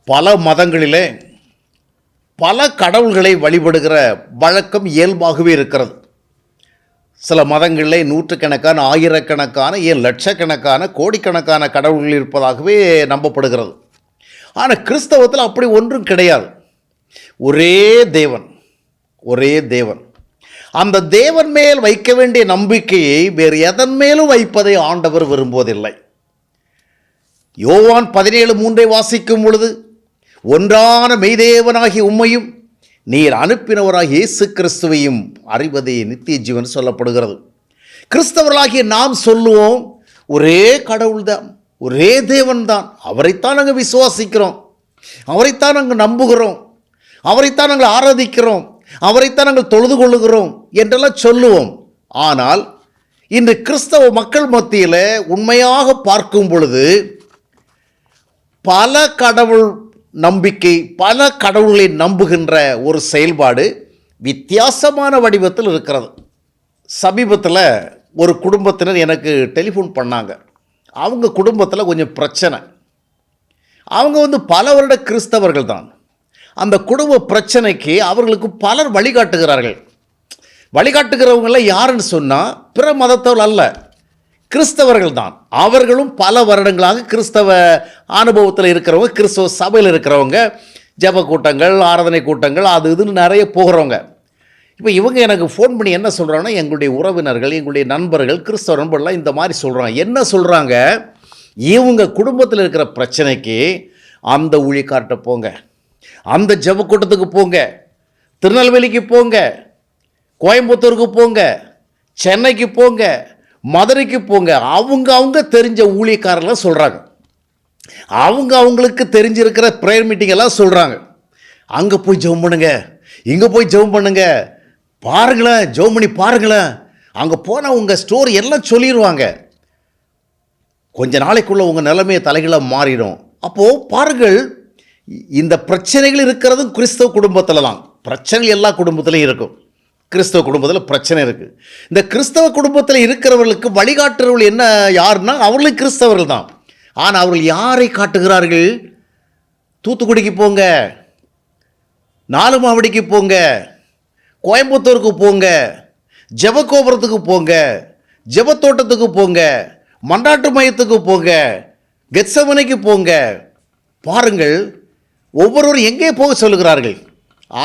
பல மதங்களிலே பல கடவுள்களை வழிபடுகிற வழக்கம் இயல்பாகவே இருக்கிறது. சில மதங்களிலே நூற்றுக்கணக்கான, ஆயிரக்கணக்கான, ஏன் லட்சக்கணக்கான, கோடிக்கணக்கான கடவுள்கள் இருப்பதாகவே நம்பப்படுகிறது. ஆனால் கிறிஸ்தவத்தில் அப்படி ஒன்றும் கிடையாது. ஒரே தேவன், ஒரே தேவன். அந்த தேவன் மேல் வைக்க வேண்டிய நம்பிக்கையை வேறு எதன் மேலும் வைப்பதை ஆண்டவர் விரும்புவதில்லை. யோவான் 17:3 வாசிக்கும் பொழுது, ஒன்றான மெய்தேவனாகிய உம்மையும் நீர் அனுப்பினவராகிய இயேசு கிறிஸ்துவையும் அறிவதே நித்திய ஜீவன் சொல்லப்படுகிறது. கிறிஸ்தவர்களாகிய நாம் சொல்லுவோம், ஒரே கடவுள் தான், ஒரே தேவன் தான், அவரைத்தான் நாங்கள் விசுவாசிக்கிறோம், அவரைத்தான் நாங்கள் நம்புகிறோம், அவரைத்தான் நாங்கள் ஆராதிக்கிறோம், அவரைத்தான் நாங்கள் தொழுது கொள்ளுகிறோம் என்றெல்லாம் சொல்லுவோம். ஆனால் இன்று கிறிஸ்தவ மக்கள் மத்தியில் உண்மையாக பார்க்கும் பொழுது பல கடவுள் நம்பிக்கை, பல கடவுளை நம்புகின்ற ஒரு செயல்பாடு வித்தியாசமான வடிவத்தில் இருக்கிறது. சமீபத்தில் ஒரு குடும்பத்தினர் எனக்கு டெலிஃபோன் பண்ணாங்க. அவங்க குடும்பத்தில் கொஞ்சம் பிரச்சனை. அவங்க பல வருட கிறிஸ்தவர்கள் தான். அந்த குடும்ப பிரச்சனைக்கு அவர்களுக்கு பலர் வழிகாட்டுகிறார்கள். வழிகாட்டுகிறவங்களாம் யாருன்னு சொன்னால் பிற மதத்தவர்கள் அல்ல, கிறிஸ்தவர்கள் தான். அவர்களும் பல வருடங்களாக கிறிஸ்தவ அனுபவத்தில் இருக்கிறவங்க, கிறிஸ்தவ சபையில் இருக்கிறவங்க, ஜப கூட்டங்கள், ஆராதனை கூட்டங்கள், அது இதுன்னு நிறைய போகிறவங்க. இப்போ இவங்க எனக்கு ஃபோன் பண்ணி என்ன சொல்கிறாங்கன்னா, எங்களுடைய உறவினர்கள், எங்களுடைய நண்பர்கள், கிறிஸ்தவ நண்பர்கள்லாம் இந்த மாதிரி சொல்கிறாங்க. என்ன சொல்கிறாங்க, இவங்க குடும்பத்தில் இருக்கிற பிரச்சனைக்கு அந்த ஊழியக்கார்ட்ட போங்க, அந்த ஜப கூட்டத்துக்கு போங்க, திருநெல்வேலிக்கு போங்க, கோயம்புத்தூருக்கு போங்க, சென்னைக்கு போங்க, மதுரைக்கு போங்க, அவங்க தெரிஞ்ச ஊழியக்காரெல்லாம் சொல்கிறாங்க. அவங்களுக்கு தெரிஞ்சிருக்கிற ப்ரேயர் மீட்டிங் எல்லாம் சொல்கிறாங்க. அங்கே போய் ஜெபம் பண்ணுங்க, இங்கே போய் ஜெபம் பண்ணுங்க, பாருங்களேன், ஜெபம் பண்ணி பாருங்களேன், அங்கே போனால் உங்கள் ஸ்டோரி எல்லாம் சொல்லிடுவாங்க. கொஞ்ச நாளைக்குள்ளே உங்கள் நிலைமையை தலைகளாக மாறிடும். அப்போது பாருங்கள், இந்த பிரச்சனைகள் இருக்கிறதும் கிறிஸ்தவ குடும்பத்தில் தான். பிரச்சனைகள் எல்லா குடும்பத்திலையும் இருக்கும். கிறிஸ்தவ குடும்பத்தில் பிரச்சனை இருக்குது. இந்த கிறிஸ்தவ குடும்பத்தில் இருக்கிறவர்களுக்கு வழிகாட்டுறவர்கள் என்ன யாருன்னா, அவர்களும் கிறிஸ்தவர்கள் தான். ஆனால் அவர்கள் யாரை காட்டுகிறார்கள்? தூத்துக்குடிக்கு போங்க, நாலுமாவடிக்கு போங்க, கோயம்புத்தூருக்கு போங்க, ஜெபகோபுரத்துக்கு போங்க, ஜெபத்தோட்டத்துக்கு போங்க, மன்றாட்டு மையத்துக்கு போங்க, கெத்செமனேக்கு போங்க. பாருங்கள், ஒவ்வொருவரும் எங்கே போக சொல்லுகிறார்கள்?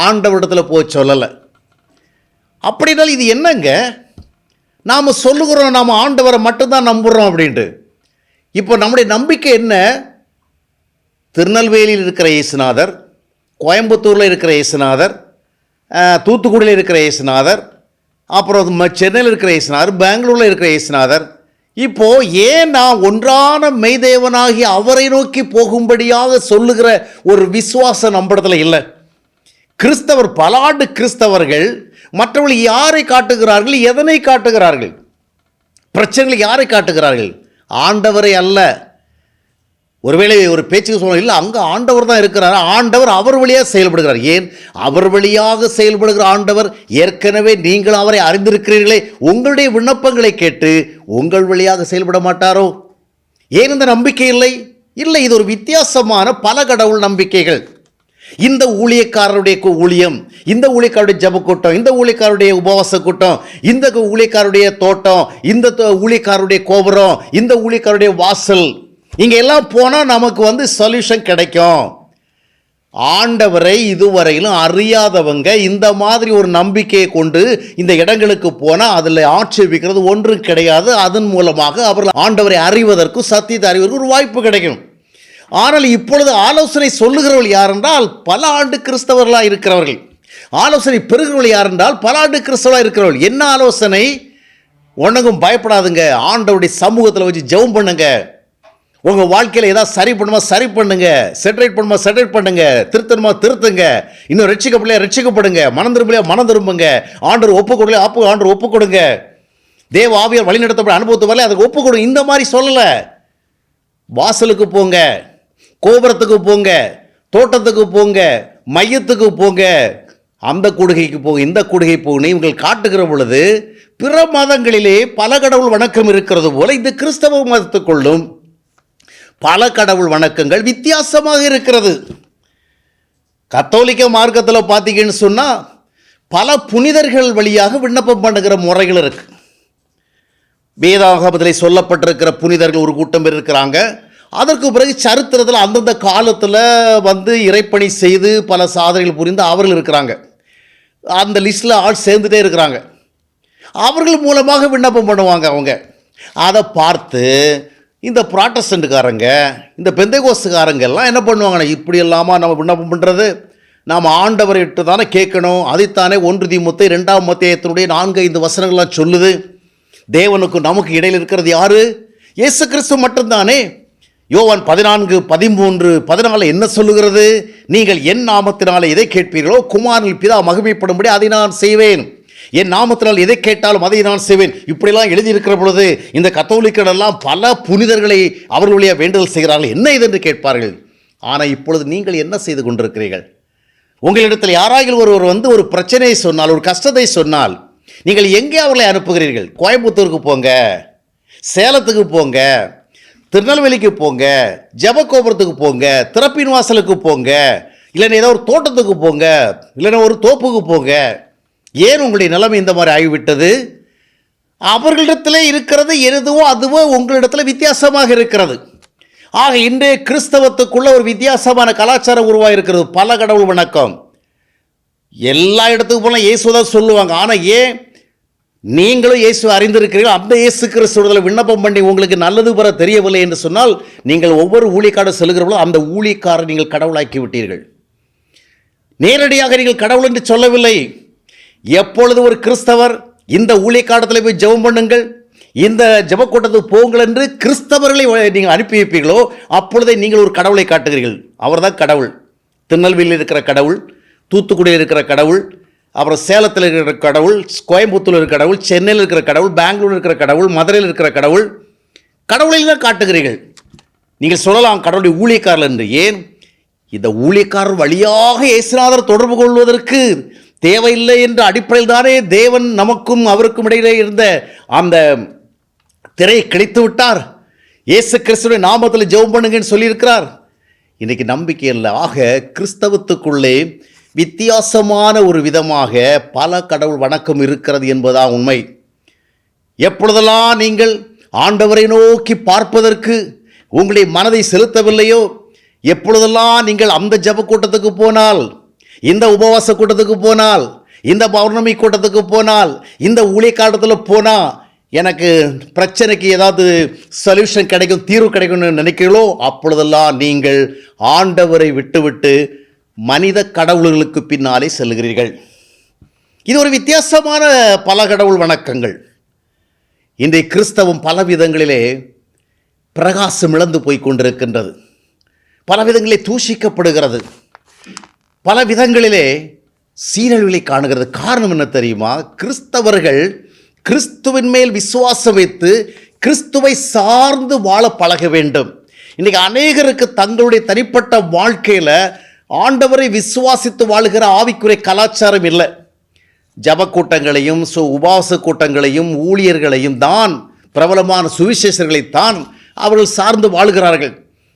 ஆண்டவரிடத்தில் போக சொல்லலை. அப்படின்னாலும் இது என்னங்க? நாம் சொல்லுகிறோம், நாம் ஆண்டவரை மட்டும்தான் நம்புகிறோம் அப்படின்ட்டு. இப்போ நம்முடைய நம்பிக்கை என்ன? திருநெல்வேலியில் இருக்கிற இயேசுநாதர், கோயம்புத்தூரில் இருக்கிற இயேசுநாதர், தூத்துக்குடியில் இருக்கிற இயேசுநாதர், அப்புறம் சென்னையில் இருக்கிற இயேசுநாதர், பெங்களூரில் இருக்கிற இயேசுநாதர். இப்போது ஏன் நான் ஒன்றான மெய்தேவனாகி அவரை நோக்கி போகும்படியாக சொல்லுகிற ஒரு விசுவாசம் நம்மிடத்தில் இல்லை? கிறிஸ்தவர், பல ஆண்டு கிறிஸ்தவர்கள் மற்றவர்கள் யாரை காட்டுகிறார்கள்? எதனை காட்டுகிறார்கள்? பிரச்சனைகளை யாரை காட்டுகிறார்கள்? ஆண்டவரை அல்ல. ஒருவேளை ஒரு பேச்சுக்கு சொல்ல, இல்லை அங்கே ஆண்டவர் தான் இருக்கிறார், ஆண்டவர் அவர் வழியாக செயல்படுகிறார். ஏன் அவர் வழியாக செயல்படுகிற ஆண்டவர் ஏற்கனவே நீங்கள் அவரை அறிந்திருக்கிறீர்களே, உங்களுடைய விண்ணப்பங்களை கேட்டு உங்கள் வழியாக செயல்பட மாட்டாரோ? ஏன் இந்த நம்பிக்கை இல்லை? இல்லை, இது ஒரு வித்தியாசமான பல கடவுள் நம்பிக்கைகள். இந்த ஊழியக்காரருடைய ஊழியம், இந்த ஊழியக்காருடைய ஜப கூட்டம், இந்த ஊழியக்காருடைய உபவாச கூட்டம், இந்த ஊழியக்காருடைய தோட்டம், இந்த ஊழியக்காருடைய கோபுரம், இந்த ஊழியக்காருடைய வாசல், இங்கே எல்லாம் போனால் நமக்கு சொல்யூஷன் கிடைக்கும். ஆண்டவரை இதுவரையிலும் அறியாதவங்க இந்த மாதிரி ஒரு நம்பிக்கையை கொண்டு இந்த இடங்களுக்கு போனால் அதில் ஆட்சேபிக்கிறது ஒன்றும் கிடையாது. அதன் மூலமாக அவர்கள் ஆண்டவரை அறிவதற்கும் சத்தியத்தை அறிவதற்கு ஒரு வாய்ப்பு கிடைக்கும். ஆனால் இப்பொழுது ஆலோசனை சொல்லுகிறவர்கள் யார் என்றால் பல ஆண்டு கிறிஸ்தவர்களாக இருக்கிறவர்கள். ஆலோசனை பெறுகிறவர்கள் யார் என்றால் பல ஆண்டு கிறிஸ்தவர்களாக இருக்கிறவர்கள். என்ன ஆலோசனை? ஒன்றுக்கும் பயப்படாதுங்க, ஆண்டவருடைய சமூகத்தில் வச்சு ஜெபம் பண்ணுங்க, உங்கள் வாழ்க்கையில் ஏதாவது சரி பண்ணுமா சரி பண்ணுங்க, செட்ரேட் பண்ணுமா செட்ரேட் பண்ணுங்க, திருத்தணுமா திருத்துங்க, இன்னும் ரட்சிக்கப்படலையா ரட்சிக்கப்படுங்க, மனம் திரும்பலையா மனம் திரும்புங்க, ஆண்டவர் ஒப்பு கொடுலையா ஆண்டவர் ஒப்பு கொடுங்க, தேவ ஆவியார் வழி நடத்தப்பட அனுபவத்தை வரல அதுக்கு ஒப்பு கொடுங்க. இந்த மாதிரி சொல்லலை. வாசலுக்கு போங்க, கோபுரத்துக்கு போங்க, தோட்டத்துக்கு போங்க, மையத்துக்கு போங்க, அந்த கூடுகைக்கு போங்க, இந்த கூடுகை போங்க. இவங்கள் காட்டுகிற பொழுது பிற மதங்களிலே பல கடவுள் வணக்கம் இருக்கிறது போல இந்த கிறிஸ்தவ மதத்துக்குள்ளும் பல கடவுள் வணக்கங்கள் வித்தியாசமாக இருக்கிறது. கத்தோலிக்க மார்க்கத்தில் பார்த்தீங்கன்னு சொன்னால் பல புனிதர்கள் வழியாக விண்ணப்பம் பண்ணுகிற முறைகள் இருக்குது. வேதாகமத்தில் சொல்லப்பட்டிருக்கிற புனிதர்கள் ஒரு கூட்டம் பேர் இருக்கிறாங்க. அதற்கு பிறகு சரித்திரத்தில் அந்தந்த காலத்தில் இறைப்பணி செய்து பல சாதனைகள் புரிந்து அவர்கள் இருக்கிறாங்க. அந்த லிஸ்ட்டில் ஆள் சேர்ந்துட்டே இருக்கிறாங்க. அவர்கள் மூலமாக விண்ணப்பம் பண்ணுவாங்க. அவங்க அதை பார்த்து இந்த புராட்டஸ்டன்ட்காரங்க, இந்த பெந்தைகோஸ்துக்காரங்க எல்லாம் என்ன பண்ணுவாங்கன்னா, இப்படி இல்லாமல் நம்ம விண்ணப்பம் பண்ணுறது, நாம் ஆண்டவரை இட்டு தானே கேட்கணும். அதைத்தானே 1 தீமோத்தேயு 2ஆம் அத்தியாயத்தினுடைய 4-5 வசனங்கள்லாம் சொல்லுது. தேவனுக்கு நமக்கு இடையில் இருக்கிறது யாரு? இயேசு கிறிஸ்து மட்டும்தானே. யோவான் 14:13-14 என்ன சொல்லுகிறது? நீங்கள் என் நாமத்தினாலே எதை கேட்பீர்களோ குமாரனில் பிதா மகிமைப்படும்படி அதை நான் செய்வேன். என் நாமத்தினால் எதை கேட்டாலும் அதை நான் செய்வேன். இப்படிலாம் எழுதியிருக்கிற பொழுது இந்த கத்தோலிக்கரெல்லாம் பல புனிதர்களை அவர்களுடைய வேண்டுதல் செய்கிறார்கள். என்ன இது என்று கேட்பார்கள். ஆனால் இப்பொழுது நீங்கள் என்ன செய்து கொண்டிருக்கிறீர்கள்? உங்களிடத்தில் யாராகிலும் ஒருவர் ஒரு பிரச்சனையை சொன்னால், ஒரு கஷ்டத்தை சொன்னால், நீங்கள் எங்கே அவர்களை அனுப்புகிறீர்கள்? கோயம்புத்தூருக்கு போங்க, சேலத்துக்கு போங்க, திருநெல்வேலிக்கு போங்க, ஜெபகோபுரத்துக்கு போங்க, திறப்பின் வாசலுக்கு போங்க, இல்லைன்னா ஏதோ ஒரு தோட்டத்துக்கு போங்க, இல்லைன்னா ஒரு தோப்புக்கு போங்க. ஏன் உங்களுடைய நிலைமை இந்த மாதிரி ஆகிவிட்டது? அவர்களிடத்தில் இருக்கிறது எதுவோ அதுவோ உங்களிடத்தில் வித்தியாசமாக இருக்கிறது. ஆக இன்றைய கிறிஸ்தவத்துக்குள்ள ஒரு வித்தியாசமான கலாச்சாரம் உருவாகிருக்கிறது. பல கடவுள் வணக்கம். எல்லா இடத்துக்கு போனால் இயேசுதான் சொல்லுவாங்க. ஆனால் ஏன் நீங்களும் இயேசு அறிந்திருக்கிறீர்கள், அந்த இயேசு கிறிஸ்துவத்தில் விண்ணப்பம் பண்ணி உங்களுக்கு நல்லது பெற தெரியவில்லை என்று சொன்னால், நீங்கள் ஒவ்வொரு ஊழியக்காரர் செல்கிறவர்களும் அந்த ஊழியக்காரர் நீங்கள் கடவுளாக்கி விட்டீர்கள். நேரடியாக நீங்கள் கடவுள் என்று சொல்லவில்லை. எப்பொழுது ஒரு கிறிஸ்தவர் இந்த ஊழியக்காரத்தில் போய் ஜெபம் பண்ணுங்கள், இந்த ஜெபக்கூட்டத்துக்கு போங்கள் என்று கிறிஸ்தவர்களை நீங்கள் அனுப்பி வைப்பீர்களோ, அப்பொழுதே நீங்கள் ஒரு கடவுளை காட்டுகிறீர்கள். அவர் தான் கடவுள். திருநெல்வேலியில் இருக்கிற கடவுள், தூத்துக்குடியில் இருக்கிற கடவுள், அப்புறம் சேலத்தில் இருக்கிற கடவுள், கோயம்புத்தூரில் இருக்கிற கடவுள், சென்னையில் இருக்கிற கடவுள், பெங்களூரில் இருக்கிற கடவுள், மதுரையில் இருக்கிற கடவுள், கடவுளையில் தான் காட்டுகிறீர்கள். நீங்கள் சொல்லலாம் கடவுளுடைய ஊழியக்காரர் என்று. ஏன்? இந்த ஊழியக்காரர் வழியாக இயேசுநாதர் தொடர்பு கொள்வதற்கு தேவையில்லை என்ற அடிப்படையில் தானே தேவன் நமக்கும் அவருக்கும் இடையிலே இருந்த அந்த திரையை கிழித்து விட்டார். இயேசு கிறிஸ்துவின் நாமத்தில் ஜெபம் பண்ணுங்கன்னு சொல்லியிருக்கிறார். இன்றைக்கி நம்பிக்கை இல்லை. ஆக கிறிஸ்தவத்துக்குள்ளே வித்தியாசமான ஒரு விதமாக பல கடவுள் வணக்கம் இருக்கிறது என்பதுதான் உண்மை. எப்பொழுதெல்லாம் நீங்கள் ஆண்டவரை நோக்கி பார்ப்பதற்கு உங்களுடைய மனதை செலுத்தவில்லையோ, எப்பொழுதெல்லாம் நீங்கள் அந்த ஜெப கூட்டத்துக்கு போனால், இந்த உபவாச கூட்டத்துக்கு போனால், இந்த பௌர்ணமி கூட்டத்துக்கு போனால், இந்த ஊழியக்காலத்தில் போனால் எனக்கு பிரச்சனைக்கு ஏதாவது சொல்யூஷன் கிடைக்கும், தீர்வு கிடைக்கும்னு நினைக்கிறீங்களோ, அப்பொழுதெல்லாம் நீங்கள் ஆண்டவரை விட்டுவிட்டு மனித கடவுள்களுக்கு பின்னாலே செல்கிறீர்கள். இது ஒரு வித்தியாசமான பல கடவுள் வணக்கங்கள். இன்றைய கிறிஸ்தவம் பல விதங்களிலே பிரகாசம் இழந்து போய் கொண்டிருக்கின்றது. பல விதங்களிலே தூஷிக்கப்படுகிறது. பல விதங்களிலே சீரழிவுகளை காணுகிறது. காரணம் என்ன தெரியுமா? கிறிஸ்தவர்கள் கிறிஸ்துவின் மேல் விசுவாசம் வைத்து கிறிஸ்துவை சார்ந்து வாழ பழக வேண்டும். இன்றைக்கி அநேகருக்கு தங்களுடைய தனிப்பட்ட வாழ்க்கையில் ஆண்டவரை விசுவாசித்து வாழ்கிற ஆவிக்குரிய கலாச்சாரம் இல்லை. ஜப கூட்டங்களையும் உபவாச கூட்டங்களையும் ஊழியர்களையும் தான், பிரபலமான சுவிசேஷர்களைத்தான் அவர்கள் சார்ந்து வாழ்கிறார்கள்.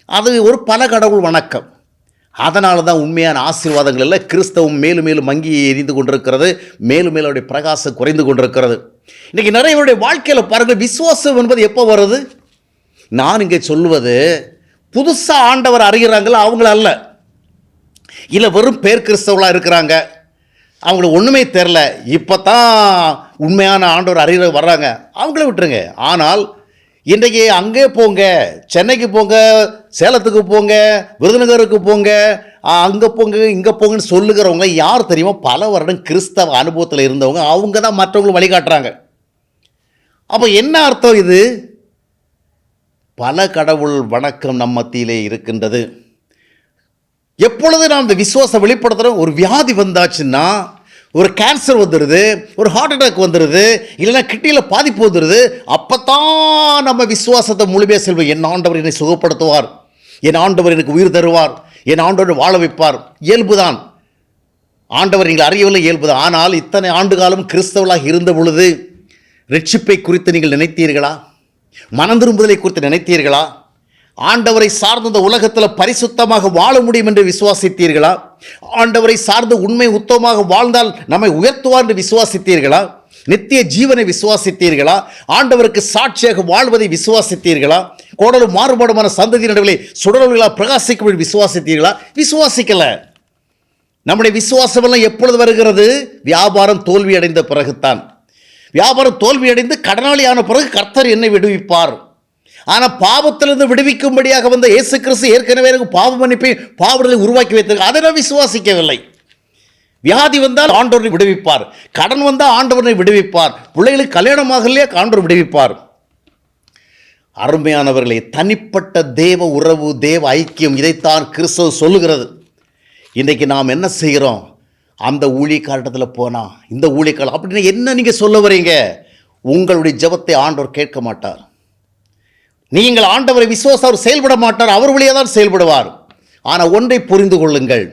அது ஒரு பல கடவுள் வணக்கம். அதனால தான் உண்மையான ஆசீர்வாதங்கள் இல்லை. கிறிஸ்தவம் மேலும் மேலும் மங்கி எரிந்து கொண்டிருக்கிறது. மேலும் மேலும் அவருடைய பிரகாசம் குறைந்து கொண்டிருக்கிறது. இன்றைக்கி நிறையவருடைய வாழ்க்கையில் பாருங்கள், விசுவாசம் என்பது எப்போ வருது? நான் இங்கே சொல்லுவது புதுசாக ஆண்டவர் அறிகிறாங்களா அவங்கள அல்ல, இல்லை வெறும் பேர் கிறிஸ்தவர்களாக இருக்கிறாங்க, அவங்களுக்கு ஒன்றுமே தெரில, இப்போ தான் உண்மையான ஆண்டவர் அறிகிற வர்றாங்க, அவங்கள விட்டுருங்க. ஆனால் இன்றைக்கி அங்கே போங்க, சென்னைக்கு போங்க, சேலத்துக்கு போங்க, விருதுநகருக்கு போங்க, அங்கே போங்க, இங்கே போங்கன்னு சொல்லுகிறவங்க யார் தெரியுமா? பல வருடம் கிறிஸ்தவ அனுபவத்தில் இருந்தவங்க. அவங்க தான் மற்றவங்களும் வழிகாட்டுறாங்க. அப்போ என்ன அர்த்தம்? இது பல கடவுள் வணக்கம் நம் மத்தியிலே இருக்கின்றது. எப்பொழுது நாம் இந்த விசுவாசம் வெளிப்படுத்துகிறோம், ஒரு வியாதி வந்தாச்சுன்னா, ஒரு கேன்சர் வந்துடுது, ஒரு ஹார்ட் அட்டாக் வந்துடுது, இல்லைன்னா கிட்னியில் பாதிப்பு வந்துடுது, அப்போ தான் நம்ம விசுவாசத்தை முழுமையாக செல்வோம். என் ஆண்டவர் என்னை சுகப்படுத்துவார், என் ஆண்டவர் எனக்கு உயிர் தருவார், என் ஆண்டவர் வாழ வைப்பார். இயல்புதான். ஆண்டவர் நீங்கள் அறியவில்லை, இயல்புதான். ஆனால் இத்தனை ஆண்டு காலம் கிறிஸ்தவர்களாக இருந்த பொழுது ரட்சிப்பை குறித்து நீங்கள் நினைத்தீர்களா? மனம் திரும்புதலை குறித்து நினைத்தீர்களா? ஆண்டவரை சார்ந்த இந்த உலகத்தில் பரிசுத்தமாக வாழ முடியும் என்று விசுவாசித்தீர்களா? ஆண்டவரை சார்ந்து உண்மை உத்தமமாக வாழ்ந்தால் நம்மை உயர்த்துவார் என்று விசுவாசித்தீர்களா? நித்திய ஜீவனை விசுவாசித்தீர்களா? ஆண்டவருக்கு சாட்சியாக வாழ்வதை விசுவாசித்தீர்களா? கோடலும் மாறுபாடுமான சந்ததி நடுவிலே சுடர்களாக பிரகாசிக்கும் விசுவாசித்தீர்களா? விசுவாசிக்கல. நம்முடைய விசுவாசம் எல்லாம் எப்பொழுது வருகிறது? வியாபாரம் தோல்வி அடைந்த பிறகுத்தான். வியாபாரம் தோல்வி அடைந்து கடனாளியான பிறகு கர்த்தர் என்னை விடுவிப்பார். ஆனால் பாவத்திலிருந்து விடுவிக்கும்படியாக வந்த இயேசு கிறிஸ்து ஏற்கனவே எனக்கு பாவ மன்னிப்பை பாவங்களை உருவாக்கி வைத்திருக்க, அதை நான் விசுவாசிக்கவில்லை. வியாதி வந்தால் ஆண்டவரை விடுவிப்பார், கடன் வந்தால் ஆண்டவரை விடுவிப்பார், பிள்ளைகளுக்கு கல்யாணமாகலையே ஆண்டவர் விடுவிப்பார். அருமையானவர்களே, தனிப்பட்ட தேவ உறவு, தேவ ஐக்கியம், இதைத்தான் கிறிஸ்துவ சொல்லுகிறது. இன்றைக்கு நாம் என்ன செய்கிறோம்? அந்த ஊழியக்காரத்தில் போனால் இந்த ஊழியக்காரர் அப்படின்னு என்ன நீங்கள் சொல்ல வரீங்க? உங்களுடைய ஜெபத்தை ஆண்டவர் கேட்க மாட்டார். நீங்கள் ஆண்டவரை விசுவாசம் அவர் செயல்பட மாட்டார், அவர் வழியாக தான் செயல்படுவார். ஆனால் ஒன்றை புரிந்து கொள்ளுங்கள்,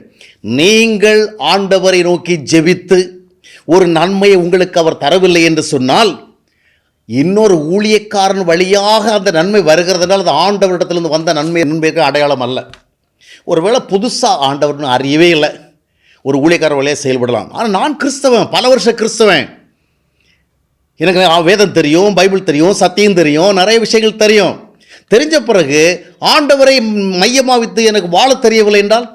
நீங்கள் ஆண்டவரை நோக்கி ஜெபித்து ஒரு நன்மையை உங்களுக்கு அவர் தரவில்லை என்று சொன்னால், இன்னொரு ஊழியக்காரன் வழியாக அந்த நன்மை வருகிறதுனால அது ஆண்டவரிடத்திலிருந்து வந்த நன்மைக்கு அடையாளம் அல்ல. ஒருவேளை புதுசாக ஆண்டவர்னு அறியவே இல்லை, ஒரு ஊழியக்காரர் வழியாக செயல்படலாம். ஆனால் நான் கிறிஸ்தவன், பல வருஷம் கிறிஸ்தவன், எனக்கு வேதம் தெரியும், பைபிள் தெரியும், சத்தியம் தெரியும், நிறைய விஷயங்கள் தெரியும். தெரிஞ்ச பிறகு ஆண்டவரை மையமாக வைத்து எனக்கு வாழ தெரியவில்லை என்றால்,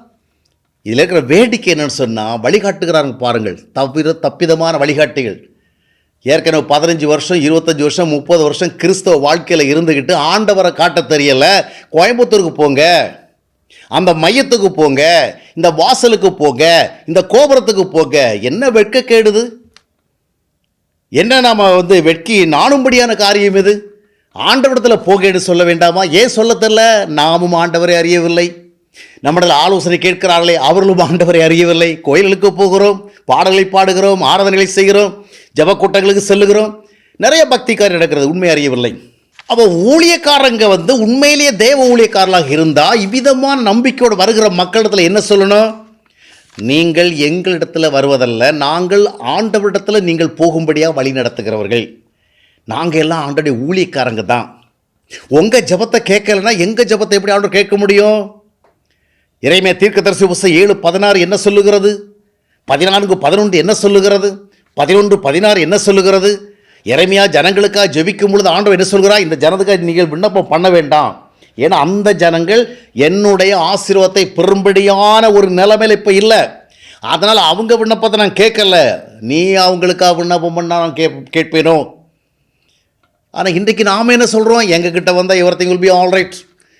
இதில் இருக்கிற வேடிக்கை என்னன்னு சொன்னால், வழிகாட்டுகிறாங்க பாருங்கள், தப்பிதமான வழிகாட்டிகள். ஏற்கனவே 15 வருஷம் 25 வருஷம் 30 வருஷம் கிறிஸ்தவ வாழ்க்கையில் இருந்துக்கிட்டு ஆண்டவரை காட்ட தெரியலை. கோயம்புத்தூருக்கு போங்க, அந்த மையத்துக்கு போங்க, இந்த வாசலுக்கு போங்க, இந்த கோபுரத்துக்கு போங்க. என்ன வெட்க கேடுது? என்ன நாம் வெட்கி நாணும்படியான காரியம் இது? ஆண்டவரிடத்தில் போகேன்னு சொல்ல வேண்டாமா? ஏன் சொல்ல தெரியல? நாமும் ஆண்டவரை அறியவில்லை. நம்மிடத்தில் ஆலோசனை கேட்கிறார்களே, அவர்களும் ஆண்டவரை அறியவில்லை. கோயில்களுக்கு போகிறோம், பாடல்களை பாடுகிறோம், ஆராதனைகளை செய்கிறோம், ஜப கூட்டங்களுக்கு செல்லுகிறோம், நிறைய பக்தி காரியம் நடக்கிறது, உண்மை அறியவில்லை. அப்போ ஊழியக்காரங்க உண்மையிலேயே தேவ ஊழியக்காரர்களாக இருந்தால் இவ்விதமான நம்பிக்கையோடு வருகிற மக்களிடத்தில் என்ன சொல்லணும்? நீங்கள் எங்களிடத்தில் வருவதல்ல, நாங்கள் ஆண்டவரிடத்தில் நீங்கள் போகும்படியாக வழி நடத்துகிறவர்கள். நாங்கள் எல்லாம் ஆண்டோடைய ஊழியக்காரங்க தான். உங்கள் ஜபத்தை கேட்கலைன்னா எங்கள் ஜபத்தை எப்படி ஆண்டவர் கேட்க முடியும்? இறைமையா தீர்க்கதரிசி புஸ்தகம் 7:16 என்ன சொல்லுகிறது? 14:11 என்ன சொல்லுகிறது? 11:16 என்ன சொல்லுகிறது? இறைமையா ஜனங்களுக்காக ஜெபிக்கும் பொழுது ஆண்டவர் என்ன சொல்கிறார்? இந்த ஜனத்துக்காக நீங்கள் விண்ணப்பம் பண்ண வேண்டாம், ஏன்னா அந்த ஜனங்கள் என்னுடைய ஆசீர்வாதத்தை பெரும்படியான ஒரு நிலைமையில் இப்போ இல்லை, அதனால் அவங்க விண்ணப்பத்தை நான் கேட்கல, நீ அவங்களுக்காக விண்ணப்பம் பண்ணால் நான் கேட்பேனோ. ஆனால் இன்றைக்கு நாம் என்ன சொல்கிறோம்? எங்ககிட்ட வந்தால் everything will be all right,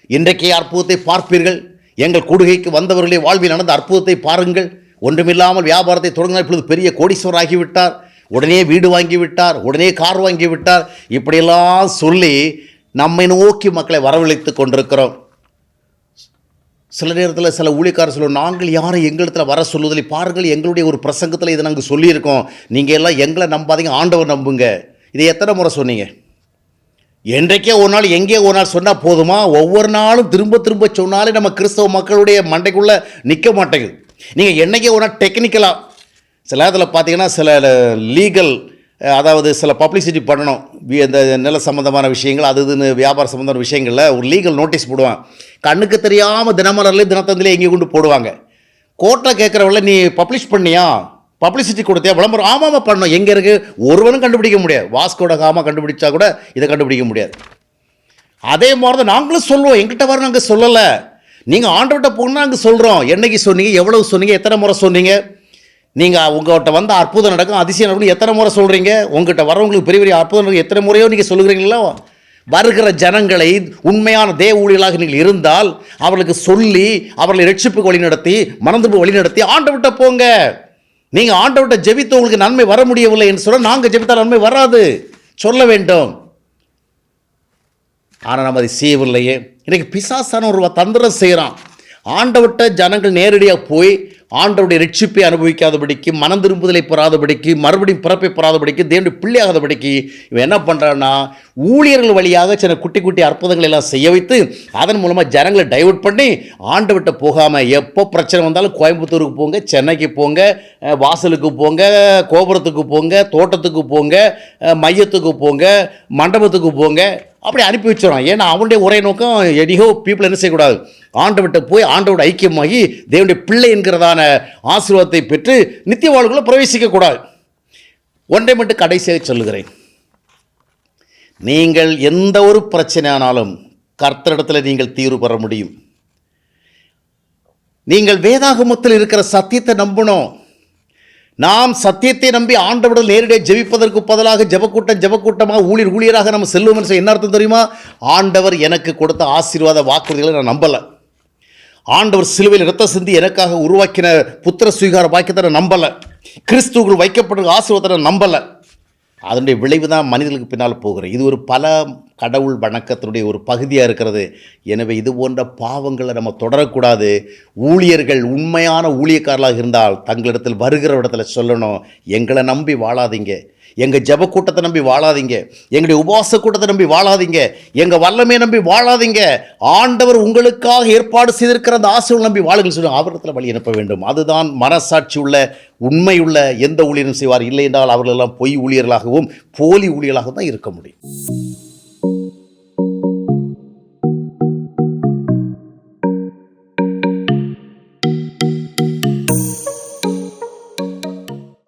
இன்றைக்கே அற்புதத்தை பார்ப்பீர்கள், எங்கள் கூடுகைக்கு வந்தவர்களே வாழ்வில் நடந்த அற்புதத்தை பாருங்கள், ஒன்றுமில்லாமல் வியாபாரத்தை தொடங்கினார், இப்பொழுது பெரிய கோடீஸ்வரர் ஆகிவிட்டார், உடனே வீடு வாங்கிவிட்டார், உடனே கார் வாங்கிவிட்டார், இப்படியெல்லாம் சொல்லி நம்மை நோக்கி மக்களை வரவழைத்து கொண்டிருக்கிறோம். சில நேரத்தில் சில ஊழியக்காரர் சொல்லுவோம், நாங்கள் யாரும் எங்களிடத்தில் வர சொல்லுவதில்லை, பாருங்கள் எங்களுடைய ஒரு பிரசங்கத்தில் இதை நாங்கள் சொல்லியிருக்கோம், நீங்கள் எல்லாம் எங்களை நம்பாதீங்க, ஆண்டவர் நம்புங்க. இதை எத்தனை முறை சொன்னீங்க? என்றைக்கே ஒரு நாள் எங்கே ஒரு நாள் சொன்னால் போதுமா? ஒவ்வொரு நாளும் திரும்ப திரும்ப சொன்னாலே நம்ம கிறிஸ்தவ மக்களுடைய மண்டைக்குள்ளே நிற்க மாட்டேங்குது. நீங்கள் என்றைக்கே ஒரு நாள் டெக்னிக்கலாக சில நேரத்தில் பார்த்தீங்கன்னா சில லீகல், அதாவது சில பப்ளிசிட்டி பண்ணணும், இந்த நில சம்மந்தமான விஷயங்கள், அது இதுன்னு வியாபார சம்மந்தமான விஷயங்களில் ஒரு லீகல் நோட்டீஸ் போடுவாங்க. கண்ணுக்கு தெரியாமல் தினமலர்லேயே தினத்தந்திலே எங்கே கொண்டு போடுவாங்க. கோர்ட்டில் கேட்குறவங்கள நீ பப்ளிஷ் பண்ணியா, பப்ளிசிட்டி கொடுத்தியா, விளம்பரம்? ஆமாம் பண்ணோம். எங்கே இருக்குது? ஒருவனும் கண்டுபிடிக்க முடியாது. வாஸ்கோட காமா கண்டுபிடிச்சா கூட இதை கண்டுபிடிக்க முடியாது. அதே மாதிரி தான் நாங்களும் சொல்லுவோம், எங்கிட்ட வர நாங்கள் சொல்லலை, நீங்கள் ஆண்டவர்கிட்ட போகணுன்னா நாங்கள் சொல்கிறோம். என்னைக்கு சொன்னீங்க, எவ்வளவு சொன்னீங்க, எத்தனை முறை சொன்னீங்க? நீங்கள் உங்கள்கிட்ட வந்து அற்புதம் நடக்கும், அதிசயம் நடக்கும், எத்தனை முறை சொல்கிறீங்க? உங்கள்கிட்ட வரவங்களுக்கு பெரிய பெரிய அற்புதம் நடக்கும், எத்தனை முறையோ நீங்கள் சொல்லுகிறீங்களா? வருகிற ஜனங்களை உண்மையான தேவ ஊழியர்களாக நீங்கள் இருந்தால் அவர்களுக்கு சொல்லி அவர்களை ரட்சிப்புக்கு வழி நடத்தி மனந்திருப்பு வழி நடத்தி ஆண்டவர்கிட்ட போங்க. நீங்கள் ஆண்டவர்கிட்ட ஜெபித்து உங்களுக்கு நன்மை வர முடியவில்லை என்று சொல்ல, நாங்கள் ஜெபித்தால் நன்மை வராது சொல்ல வேண்டும். ஆனால் நம்ம அதை செய்யவில்லையே. இன்றைக்கு பிசாசான ஒரு தந்திரம் செய்கிறான். ஆண்டவர்கிட்ட ஜனங்கள் நேரடியாக போய் ஆண்டவருடைய ரட்சிப்பை அனுபவிக்காதபடிக்கு, மனம் திரும்புதலை பெறாதபடிக்கு, மறுபடியும் பிறப்பை பெறாதபடிக்கு, தேவனுடைய பிள்ளையாகாதபடிக்கு இவன் என்ன பண்ணுறான்னா, ஊழியர்கள் வழியாக சில குட்டி குட்டி அற்புதங்களை எல்லாம் செய்ய வைத்து அதன் மூலமாக ஜனங்களை டைவர்ட் பண்ணி ஆண்டவர்கிட்ட போகாமல், எப்போ பிரச்சனை வந்தாலும் கோயம்புத்தூருக்கு போங்க, சென்னைக்கு போங்க, வாசலுக்கு போங்க, கோபுரத்துக்கு போங்க, தோட்டத்துக்கு போங்க, மையத்துக்கு போங்க, மண்டபத்துக்கு போங்க, அப்படி அனுப்பி வச்சிடறான். ஏன்னா அவனுடைய ஒரே நோக்கம் எடியோ பீப்புள் என்ன செய்யக்கூடாது, ஆண்டவர்கிட்ட போய் ஆண்டவோட ஐக்கியமாகி தேவனுடைய பிள்ளை என்கிறதான ஆசீர்வாதத்தை பெற்று நித்திய வாழ்வுக்குள்ள பிரவேசிக்கக்கூடாது. ஒன்றை மட்டும் கடைசியாக சொல்லுகிறேன், நீங்கள் எந்த ஒரு பிரச்சனையானாலும் கர்த்தரிடத்தில் நீங்கள் தீர்வு பெற முடியும். நீங்கள் வேதாகமத்தில் இருக்கிற சத்தியத்தை நம்பணும். நாம் சத்தியத்தை நம்பி ஆண்டவரிடம் நேரடியாக ஜெபிப்பதற்கு பதிலாக ஜெபக்கூட்டமாக ஊழியராக நம்ம செல்வோம். என்ன அர்த்தம் தெரியுமா? ஆண்டவர் எனக்கு கொடுத்த ஆசீர்வாத வாக்குறுதிகளை நான் நம்பலை. ஆண்டவர் சிலுவையில் இரத்த சிந்தி எனக்காக உருவாக்கின புத்திர சுவீகார பாக்கியத்தை நான் நம்பலை. கிறிஸ்துவுக்குள் வைக்கப்பட்ட ஆசீர்வாதத்தை நான் நம்பலை. அதனுடைய விளைவு தான் மனிதர்களுக்கு பின்னால் போகிறேன். இது ஒரு பல கடவுள் வணக்கத்தினுடைய ஒரு பகுதியாக இருக்கிறது. எனவே இது போன்ற பாவங்களை நம்ம தொடரக்கூடாது. ஊழியர்கள் உண்மையான ஊழியக்காரர்களாக இருந்தால் தங்களிடத்தில் வருகிற இடத்துல சொல்லணும், எங்களை நம்பி வாழாதீங்க, எங்கள் ஜெப கூட்டத்தை நம்பி வாழாதீங்க, எங்களுடைய உபவாச கூட்டத்தை நம்பி வாழாதீங்க, எங்கள் வல்லமையை நம்பி வாழாதீங்க, ஆண்டவர் உங்களுக்காக ஏற்பாடு செய்திருக்கிற அந்த ஆசீர்வாதம் நம்பி வாழுங்கள் சொல்லி அவரிடத்தில் வழி அனுப்ப வேண்டும். அதுதான் மனசாட்சி உள்ள உண்மையுள்ள எந்த ஊழியரும் செய்வார். இல்லை என்றால் அவர்களெல்லாம் பொய் ஊழியர்களாகவும் போலி ஊழியர்களாகவும் தான் இருக்க முடியும்.